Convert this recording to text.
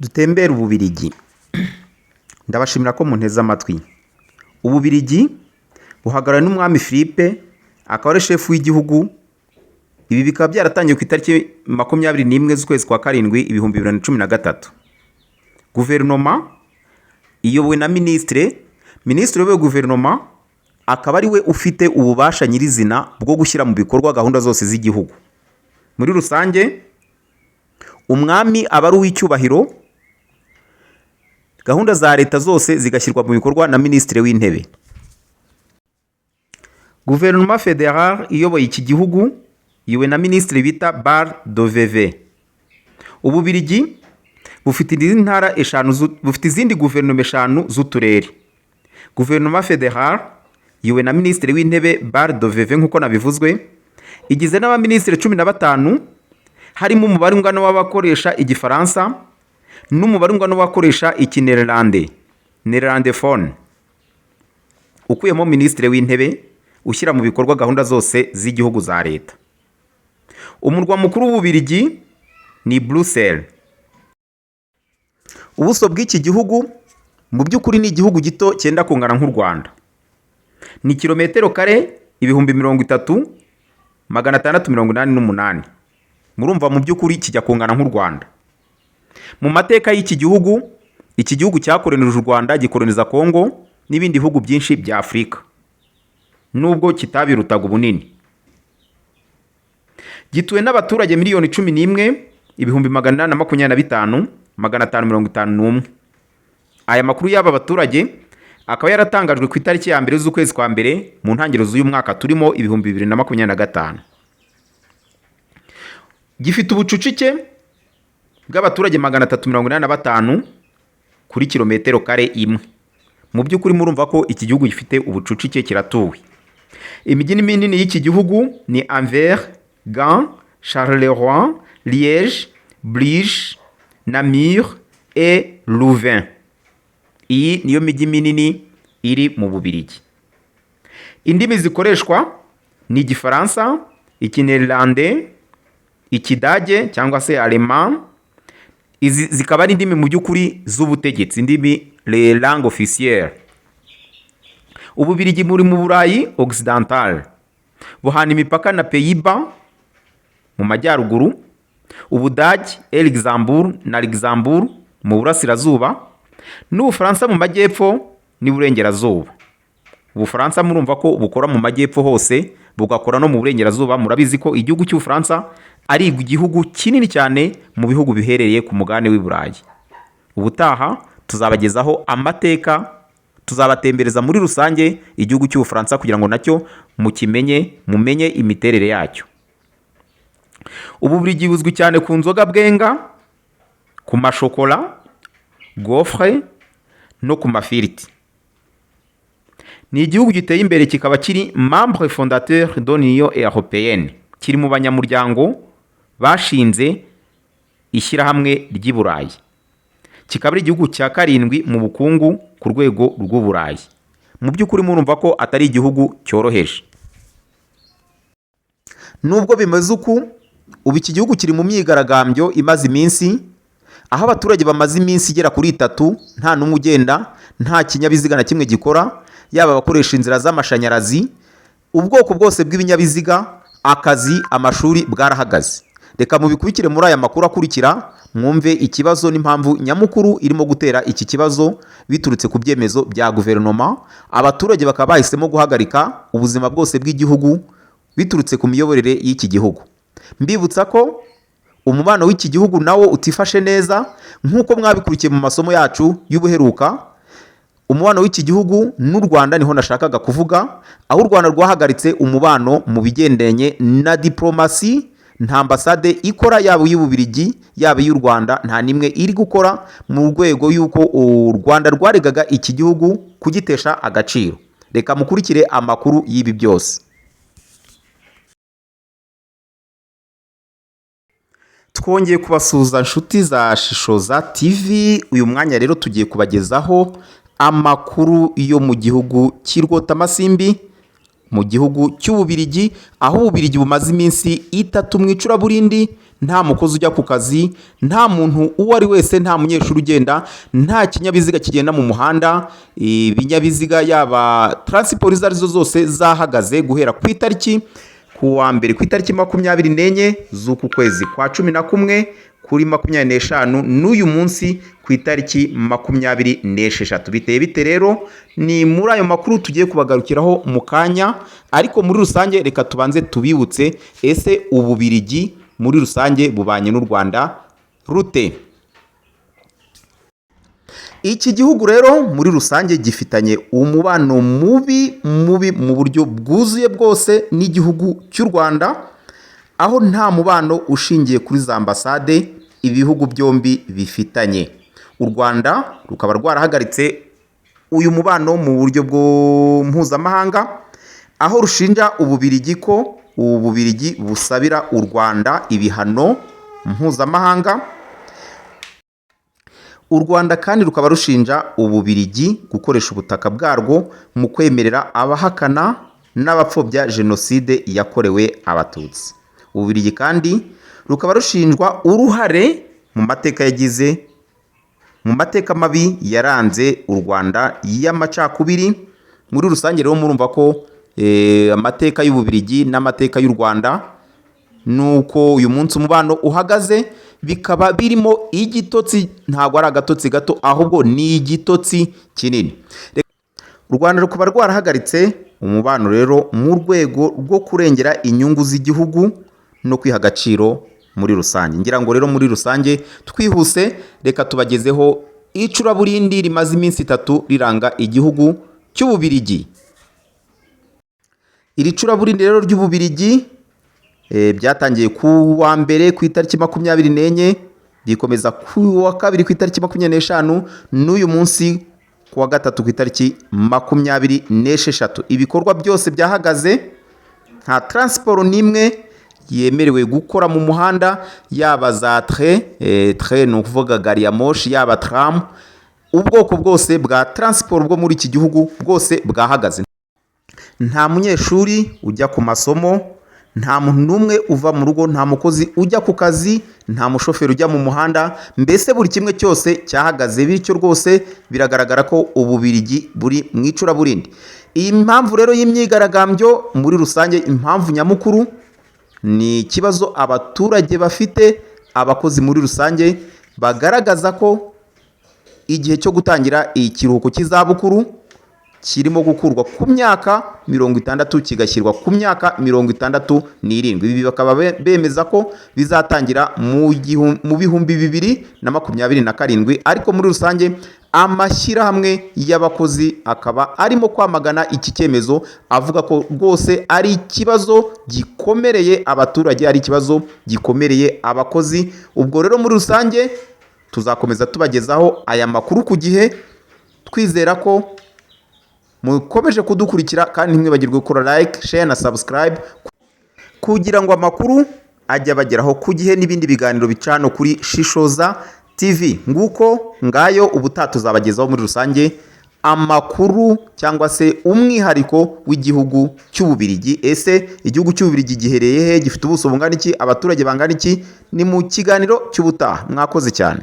Dutembere Ububiligi. Ndabashimira ko munteze amatwi. Ububiligi buhagarariwe n'umwami Philippe, akaba ari shefu w'igihugu. Ibi bikaba byaratangiye ku itariki 21 z'ukwezi kwa karindwi 2013. Guverinoma iyobowe na ministre w'ubuyobozi guverinoma akaba ari we ufite ububasha nyirizina bwo gushyira mu bikorwa gahunda zose z'igihugu. Muri rusange umwami aba ari uw'icyubahiro, gahunda za leta zose zigashyirwa mu bikorwa na ministre w'intebe. Guverinoma fédérale iyoboye iki gihugu iyobowe na ministre bita Bar de Veve. Ububiligi bufite izindi guverinoma eshanu z'uturere. Guverinoma fédérale iyobowe na ministre w'intebe Bar de Veve nk'uko nabivuzwe, igizwe n'abaministre 15, harimo umubare ungana w'abakoresha igifaransa n'umubare ungana w'abakoresha Néerlandophone, ukuyemo ministre w'intebe ushyira mu bikorwa gahunda zose z'igihugu za leta. Umurwa mukuru w'Ububiligi ni Bruxelles. Ubuso bw'iki gihugu mu by'ukuri ni igihugu gito cyenda kungana nk'u Rwanda. Ni kilometero kare 30,688. Murumva mu by'ukuri kijya kungana nk'u Rwanda. Mu mateka y'iki gihugu cyakoronije u Rwanda, gikoroniza Kongo n'ibindi bihugu byinshi bya Afurika, nubwo kitabirutaga ubunini. Gituwe n'abaturage miliyoni 11,825,551. Aya makuru y'aba baturage akaba yaratangajwe ku itariki ya 1 z'ukwezi kwa mbere mu ntangiriro z'uyu mwaka turimo 2025. Gifite ubucucike bw'abaturage 385 kuri kilometero kare imwe. Mu by'ukuri murumva ko iki gihugu gifite ubucucike, kiratuwe. Imijyi minini y'iki gihugu ni Anvers, Gand, Charleroi, Liège, Bruges, Namur et Louvain. Iyi niyo mijyi minini iri mu Bubiligi. Indimi zikoreshwa ni Igifaransa, Ikineerlandais, Ikidage cyangwa se Allemand. Izi zikaba ari indimi mu by'ukuri z'ubutegetsi, indimi les langues officielles. Ububiligi muri mu Burayi Occidental, buhana imipaka na Pays-Bas mu majyaruguru, Ubudage, Luxembourg mu burasirazuba, n'Ubufaransa mu majyepfo n'iburengerazuba. Ubufaransa murumva ko bukora mu majyepfo hose, bugakora no mu burengerazuba. Murabizi ko igihugu cy'Ubufaransa ari igihugu kinini cyane mu bihugu biherereye ku mugabane w'i Burayi. Ubutaha tuzabagezaho amateka, tuzabatembereza muri rusange igihugu cy'Ubufaransa kugira ngo nacyo mumenye imiterere yacyo. Ububiligi buzwi cyane ku nzoga bwenga, ku mashokora, gofre no ku mafiriti. Ni igihugu giteye imbere, kikaba kiri membre fondateur de l'Union Européenne, kiri mu banyamuryango bashinze ishyirahamwe ry'i Burayi. Kikaba ari igihugu cya karindwi mu bukungu ku rwego rw'Uburayi. Mu by'ukuri murumva ko atari igihugu cyoroheje. Nubwo bimeze ubu iki gihugu kiri mu myigaragambyo imaze iminsi, aho abaturage bamaze iminsi igera kuri 3 nta n'umwe ugenda, nta kinyabiziga na kimwe gikora, yaba abakoresha inzira z'amashanyarazi, ubwoko bwose bw'ibinyabiziga, akazi, amashuri bwarahagaze. Reka mubikurikire muri aya makuru akurikira, mwumve ikibazo n'impamvu nyamukuru irimo gutera iki kibazo biturutse ku byemezo bya guverinoma. Abaturage bakaba bahisemo guhagarika ubuzima bwose bw'igihugu biturutse ku miyoborere y'iki gihugu. Mbibutsa ko umubano w'iki gihugu nawo utifashe neza nk'uko mwabikurikiye mu masomo yacu y'ubuheruka. Umubano w'iki gihugu n'u Rwanda niho nashakaga kuvuga, aho u Rwanda rwahagaritse umubano mu bigendanye na diplomasi. Nta ambasade ikora, yaba y'Ububiligi yaba y'u Rwanda, nta nimwe iri gukora, mu rwego y'uko u Rwanda rwaregaga iki gihugu kugitesha agaciro. Reka mukurikire amakuru y'ibi byose. Twongeye kubasuhuza inshuti za Shishoza TV. Uyu mwanya rero tugiye kubagezaho amakuru yo mu gihugu cy'Irwotamasimbi, mu gihugu cy'Ububiligi, aho Ububiligi bumaze iminsi 3 mu icuraburindi nta mukozi ujya ku kazi, nta muntu uwo ari wese, nta munyeshuri ugenda, nta kinyabiziga kigenda mu muhanda. Ibinyabiziga yaba taransiporo izo arizo zose zahagaze guhera ku itariki ku wa mbere ku itariki 24 z'uku kwezi kwa 11 kuri 25 n'uyu munsi ku itariki 26. Biteye bite rero? Ni muri ayo makuru tugiye kubagarukiraho mu kanya, ariko muri rusange reka tubanze tubibutse ese Ububiligi muri rusange bubanye n'u Rwanda rute. Iki gihugu rero muri rusange gifitanye umubano mubi mu buryo bwuzuye bwose n'igihugu cy'u Rwanda, aho nta mubano ushingiye kuri za ambasade ibihugu byombi bifitanye. U Rwanda rukaba rwarahagaritse uyu mubano mu buryo bwo mpuzamahanga, aho rushinja Ububiligi ko Ububiligi busabira u Rwanda ibihano mpuzamahanga. U Rwanda kandi rukaba rushinja Ububiligi gukoresha ubutaka bwarwo mu kwemerera abahakana n'abapfobya jenoside yakorewe Abatutsi. Ububiligi kandi rukaba rushinjwa uruhare mu mateka mabi yaranze u Rwanda y'amacakubiri. Muri rusange rero murumva ko amateka y'Ububiligi n'amateka y'u Rwanda nuko uyu munsi umubano uhagaze, bikaba birimo igitotsi, ntabwo ari agatotsi gato ahubwo ni igitotsi kinini. U Rwanda rukaba rwarahagaritse umubano rero mu rwego rwo kurengera inyungu z'igihugu no kwiha agaciro muri rusange. Ngira ngo rero muri rusange twihuse reka tubagezeho icuraburindi rimaze iminsi 3 riranga igihugu cy'Ububiligi. Iri curaburindi rero ry'Ububiligi byatangiye ku wa mbere ku itariki 24 bikomeza ku wa kabiri ku itariki 25 n'uyu munsi ku wa gatatu ku itariki 26. Ibikorwa byose byahagaze, nta transport nimwe yemerewe gukora mu muhanda, yaba za train no kuvuga gari ya moshi, yaba tram, ubwoko bwose bwa transport bwo muri iki gihugu bwose bwahagaze. Nta munyeshuri ujya ku masomo, nta muntu n'umwe uva mu rugo, nta mukozi ujya ku kazi, nta mushoferi ujya mu muhanda, mbese buri kimwe cyose cyahagaze. Bityo rwose biragaragara ko Ububiligi buri mu icuraburindi. Iyi mpamvu rero y'imyigaragambyo muri rusange, impamvu nyamukuru ni ikibazo abaturage bafite, abakozi muri rusange bagaragaza ko igihe cyo gutangira ikiruhuko cy'izabukuru kirimo gukurwa ku myaka 60 kigashyirwa ku myaka 67. Ibi bakaba bemeza ko bizatangira mu bihumbi 2027, ariko muri rusange amashyirahamwe y'abakozi akaba arimo kwamagana iki cyemezo, avuga ko rwose ari ikibazo gikomereye abaturage, ari ikibazo gikomereye abakozi. Ubwo rero muri rusange tuzakomeza tubagezaho aya makuru ku gihe, twizera ko mukomeje kudukurikira, kandi ntimwibagirwe gukora like, share na subscribe kugira ngo amakuru ajye abageraho ku gihe, n'ibindi biganiro bicano kuri Shishoza TV. Nguko ngayo ubutaha tuzabagezaho muri rusange amakuru cyangwa se umwihariko w'igihugu cy'Ububiligi. Ese igihugu cy'Ububiligi gihereye he? Gifite ubuso bungana iki? Abaturage bangana iki? Ni mu kiganiro cy'ubutaha. Mwakoze cyane.